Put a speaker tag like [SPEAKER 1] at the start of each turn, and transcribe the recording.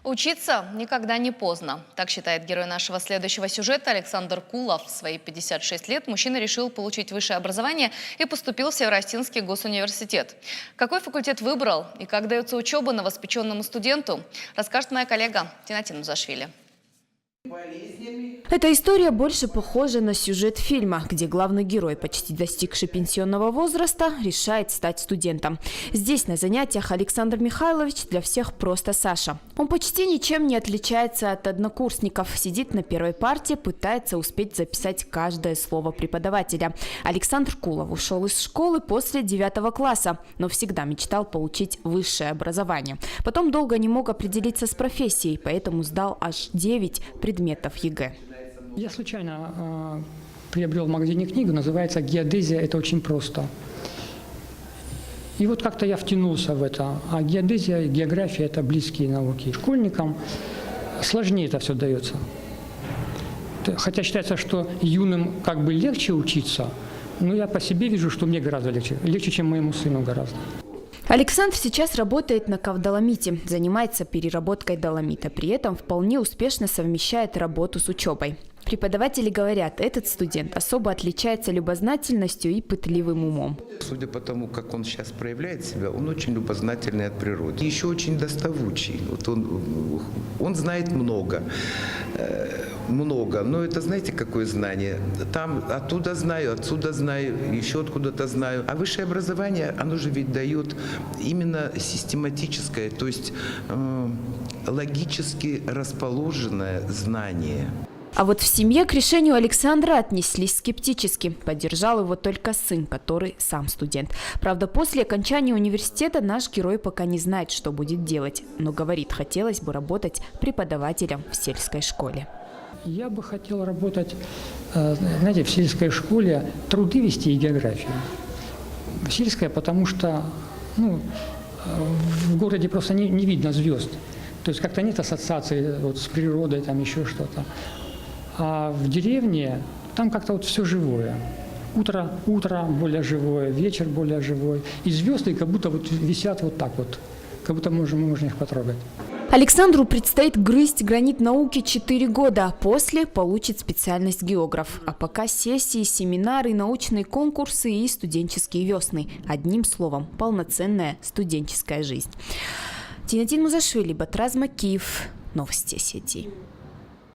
[SPEAKER 1] Учиться никогда не поздно. Так считает герой нашего следующего сюжета Александр Кулов. В свои 56 лет мужчина решил получить высшее образование и поступил в Северо-Осетинский госуниверситет. Какой факультет выбрал и как дается учеба новоспеченному студенту, расскажет моя коллега Тинатин Музашвили.
[SPEAKER 2] Эта история больше похожа на сюжет фильма, где главный герой, почти достигший пенсионного возраста, решает стать студентом. Здесь на занятиях Александр Михайлович для всех просто Саша. Он почти ничем не отличается от однокурсников. Сидит на первой парте, пытается успеть записать каждое слово преподавателя. Александр Кулов ушел из школы после 9 класса, но всегда мечтал получить высшее образование. Потом долго не мог определиться с профессией, поэтому сдал аж 9 предметов ЕГЭ.
[SPEAKER 3] Я случайно приобрел в магазине книгу, называется «Геодезия. Это очень просто». И вот как-то я втянулся в это. А геодезия и география – это близкие науки. Школьникам сложнее это все дается. Хотя считается, что юным как бы легче учиться, но я по себе вижу, что мне гораздо легче. Легче, чем моему сыну гораздо.
[SPEAKER 2] Александр сейчас работает на Кавдоломите, занимается переработкой доломита. При этом вполне успешно совмещает работу с учебой. Преподаватели говорят, этот студент особо отличается любознательностью и пытливым умом.
[SPEAKER 4] Судя по тому, как он сейчас проявляет себя, он очень любознательный от природы. Еще очень доставучий. Вот он знает много. Но это знаете, какое знание? Там оттуда знаю, отсюда знаю, еще откуда-то знаю. А высшее образование, оно же ведь дает именно систематическое, то есть логически расположенное знание.
[SPEAKER 2] А вот в семье к решению Александра отнеслись скептически. Поддержал его только сын, который сам студент. Правда, после окончания университета наш герой пока не знает, что будет делать. Но говорит, хотелось бы работать преподавателем в сельской школе.
[SPEAKER 3] Я бы хотел работать, знаете, в сельской школе, труды вести и географию. Сельская, потому что в городе просто не видно звезд. То есть как-то нет ассоциации вот с природой, там еще что-то. А в деревне там как-то вот все живое. Утро более живое, вечер более живой. И звезды как будто вот висят вот так вот, как будто мы можем их потрогать.
[SPEAKER 2] Александру предстоит грызть гранит науки 4 года. После получит специальность географ. А пока сессии, семинары, научные конкурсы и студенческие весны. Одним словом, полноценная студенческая жизнь. Тинатин Музашвили, Батраз Макиев. Новости Осетии.